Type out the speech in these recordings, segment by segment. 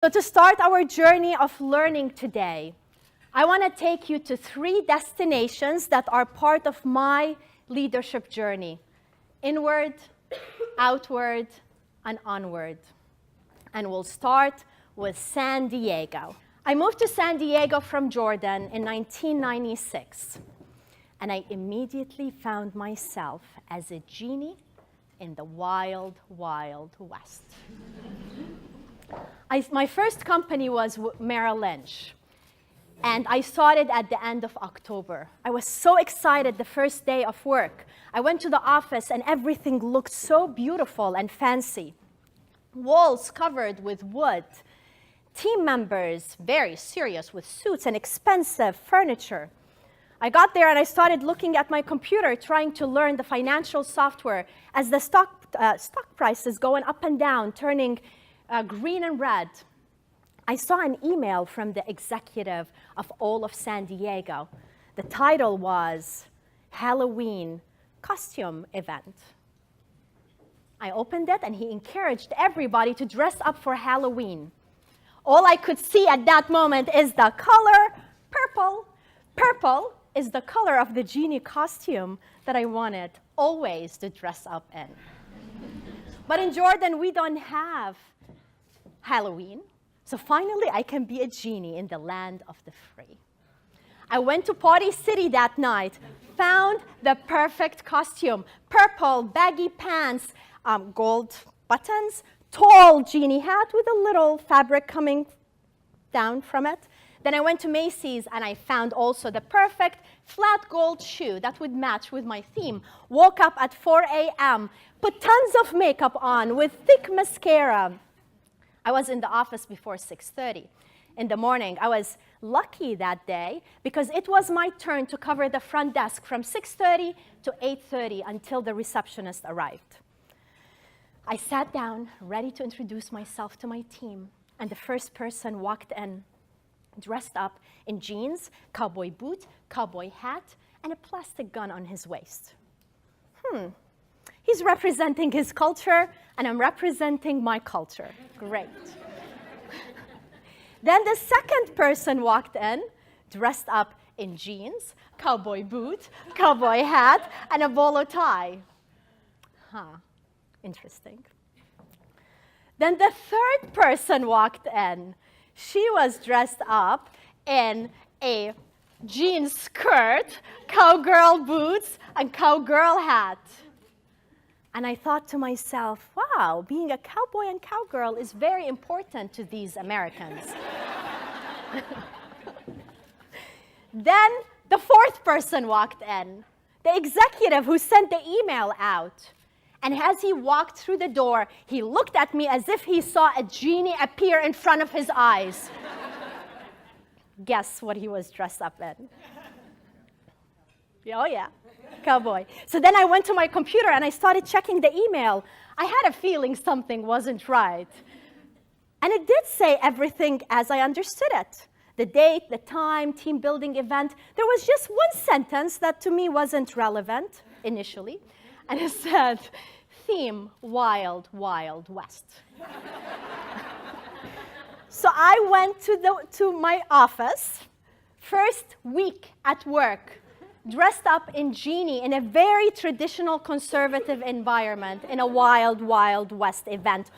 So to start our journey of learning today, I want to take you to 3 destinations that are part of my leadership journey: inward, outward, and onward. And we'll start with San Diego. I moved to San Diego from Jordan in 1996, and I immediately found myself as a genie in the wild, wild West. My first company was Merrill Lynch, and I started at the end of October. I was so excited the first day of work. I went to the office, and everything looked so beautiful and fancy. Walls covered with wood, team members very serious with suits and expensive furniture. I got there and I started looking at my computer, trying to learn the financial software as the stock prices going up and down, turning green and red. I saw an email from the executive of all of San Diego. The title was Halloween Costume Event. I opened it, and he encouraged everybody to dress up for Halloween. All I could see at that moment is the color purple. Purple is the color of the genie costume that I wanted always to dress up in. But in Jordan, we don't have Halloween, so finally I can be a genie in the land of the free. I went to Party City that night, found the perfect costume: purple, baggy pants, gold buttons, tall genie hat with a little fabric coming down from it. Then I went to Macy's and I found also the perfect flat gold shoe that would match with my theme. Woke up at 4 a.m., put tons of makeup on with thick mascara. I was in the office before 6:30 in the morning. I was lucky that day because it was my turn to cover the front desk from 6:30 to 8:30 until the receptionist arrived. I sat down, ready to introduce myself to my team, and the first person walked in, dressed up in jeans, cowboy boot, cowboy hat, and a plastic gun on his waist. He's representing his culture, and I'm representing my culture. Great. Then the second person walked in, dressed up in jeans, cowboy boot, cowboy hat, and a bolo tie. Interesting. Then the third person walked in. She was dressed up in a jean skirt, cowgirl boots, and cowgirl hat. And I thought to myself, wow, being a cowboy and cowgirl is very important to these Americans. Then the fourth person walked in, the executive who sent the email out. And as he walked through the door, he looked at me as if he saw a genie appear in front of his eyes. Guess what he was dressed up in? Oh yeah, cowboy. So then I went to my computer and I started checking the email. I had a feeling something wasn't right. And it did say everything as I understood it. The date, the time, team building event. There was just one sentence that to me wasn't relevant initially. And it said, theme, wild, wild West. So I went to my office, first week at work, dressed up in genie in a very traditional conservative environment in a wild, wild West event.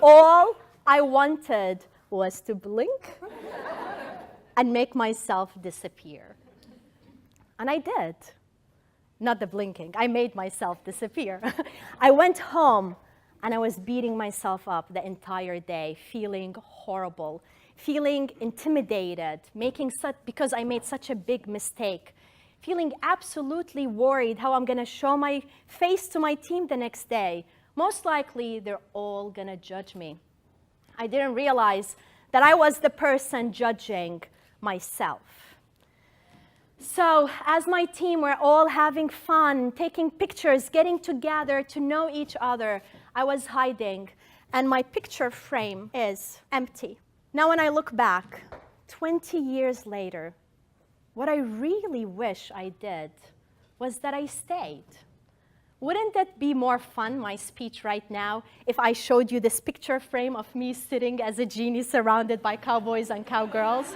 All I wanted was to blink and make myself disappear. And I did. Not the blinking. I made myself disappear. I went home and I was beating myself up the entire day, feeling horrible, feeling intimidated, because I made such a big mistake, feeling absolutely worried how I'm going to show my face to my team the next day. Most likely, they're all going to judge me. I didn't realize that I was the person judging myself. So as my team were all having fun, taking pictures, getting together to know each other, I was hiding, and my picture frame is empty. Now when I look back, 20 years later, what I really wish I did was that I stayed. Wouldn't it be more fun, my speech right now, if I showed you this picture frame of me sitting as a genie surrounded by cowboys and cowgirls?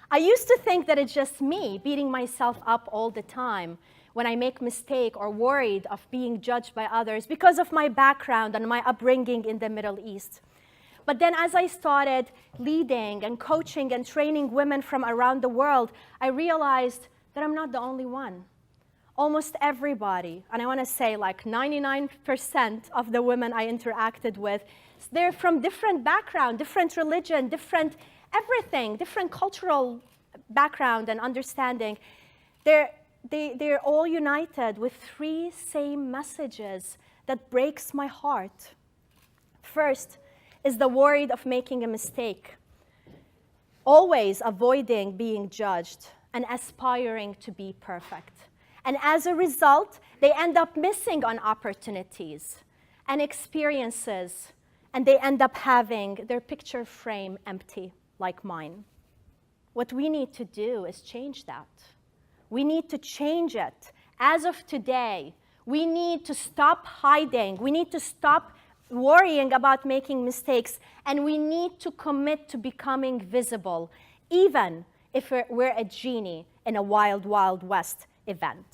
I used to think that it's just me beating myself up all the time when I make a mistake or worried of being judged by others because of my background and my upbringing in the Middle East. But then as I started leading and coaching and training women from around the world, I realized that I'm not the only one. Almost everybody, and I want to say like 99% of the women I interacted with, they're from different background, different religion, different everything, different cultural background and understanding. They're all united with three same messages that breaks my heart. First is the worry of making a mistake, always avoiding being judged and aspiring to be perfect. And as a result, they end up missing on opportunities and experiences, and they end up having their picture frame empty, like mine. What we need to do is change that. We need to change it. As of today, we need to stop hiding. We need to stop worrying about making mistakes, and we need to commit to becoming visible, even if we're a genie in a wild, wild west event.